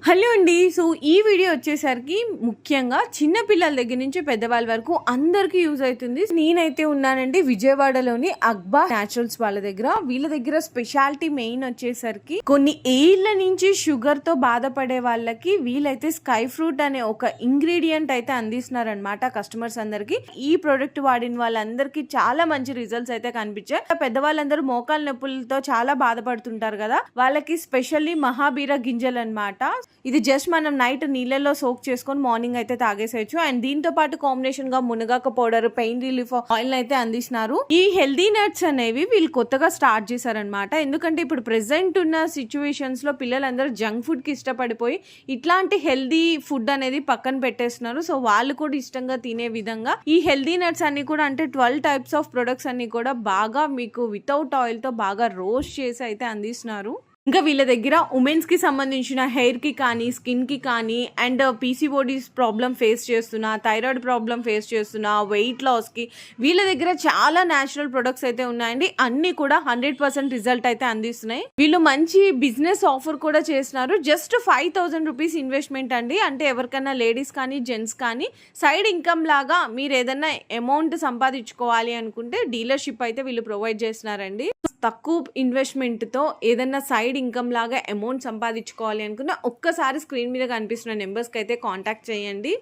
Hello అండి. So ఈ video వచ్చేసరికి ముఖ్యంగా చిన్న పిల్లల దగ్గర నుంచి పెద్దవాళ్ళ వరకు అందరికీ యూజ్ అవుతుంది. నేనైతే ఉన్నానండి విజయవాడలోని అక్బా న్యాచురల్స్ వాళ్ళ దగ్గర. వీళ్ళ దగ్గర స్పెషాలిటీ మెయిన్ వచ్చేసరికి కొన్ని ఏళ్ల నుంచి షుగర్ తో బాధపడే వాళ్ళకి వీళ్ళైతే స్కై ఫ్రూట్ అనే ఒక ఇంగ్రీడియంట్ అయితే అందిస్తున్నారనమాట కస్టమర్స్ అందరికి. ఈ ప్రోడక్ట్ వాడిన వాళ్ళందరికీ చాలా మంచి రిజల్ట్స్ అయితే కనిపించాయి. పెద్దవాళ్ళందరూ మోకాల నొప్పులతో చాలా బాధపడుతుంటారు కదా, వాళ్ళకి స్పెషల్లీ మహాబీర గింజలు అనమాట. ఇది జస్ట్ మనం నైట్ నీళ్ళలో సోక్ చేసుకొని మార్నింగ్ అయితే తాగేసేయచ్చు. అండ్ దీంతో పాటు కాంబినేషన్ గా మునగాకు పౌడర్, పెయిన్ రిలీఫ్ ఆయిల్ అయితే అందిస్తున్నారు. ఈ హెల్దీ నట్స్ అనేవి వీళ్ళు కొత్తగా స్టార్ట్ చేశారనమాట. ఎందుకంటే ఇప్పుడు ప్రెసెంట్ ఉన్న సిచ్యువేషన్స్ లో పిల్లలందరూ జంక్ ఫుడ్ కి ఇష్టపడిపోయి ఇట్లాంటి హెల్దీ ఫుడ్ అనేది పక్కన పెట్టేస్తున్నారు. సో వాళ్ళు కూడా ఇష్టంగా తినే విధంగా ఈ హెల్దీ నట్స్ అన్ని కూడా, అంటే 12 టైప్స్ ఆఫ్ ప్రొడక్ట్స్ అన్ని కూడా బాగా మీకు వితౌట్ ఆయిల్ తో బాగా రోస్ట్ చేసి అయితే అందిస్తున్నారు. ఇంకా వీళ్ళ దగ్గర ఉమెన్స్ కి సంబంధించిన హెయిర్ కి కానీ, స్కిన్ కి కానీ, అండ్ పీసీఓడీస్ ప్రాబ్లం ఫేస్ చేస్తున్నా, థైరాయిడ్ ప్రాబ్లం ఫేస్ చేస్తున్నా, వెయిట్ లాస్ కి వీళ్ళ దగ్గర చాలా న్యాచురల్ ప్రొడక్ట్స్ అయితే ఉన్నాయండి. అన్ని కూడా 100% రిజల్ట్ అయితే అందిస్తున్నాయి. వీళ్ళు మంచి బిజినెస్ ఆఫర్ కూడా చేస్తున్నారు. జస్ట్ 5,000 రూపీస్ ఇన్వెస్ట్మెంట్ అండి. అంటే ఎవరికైనా లేడీస్ కానీ జెంట్స్ కానీ సైడ్ ఇన్కమ్ లాగా మీరు ఏదైనా అమౌంట్ సంపాదించుకోవాలి అనుకుంటే డీలర్షిప్ అయితే వీళ్ళు ప్రొవైడ్ చేస్తున్నారండి. తక్కువ ఇన్వెస్ట్మెంట్ తో ఏదైనా సైడ్ ఇన్కమ్ లాగా అమౌంట్ సంపాదించుకోవాలి అనుకున్న ఒక్కసారి స్క్రీన్ మీద కనిపిస్తున్న నెంబర్స్ కి అయితే కాంటాక్ట్ చేయండి.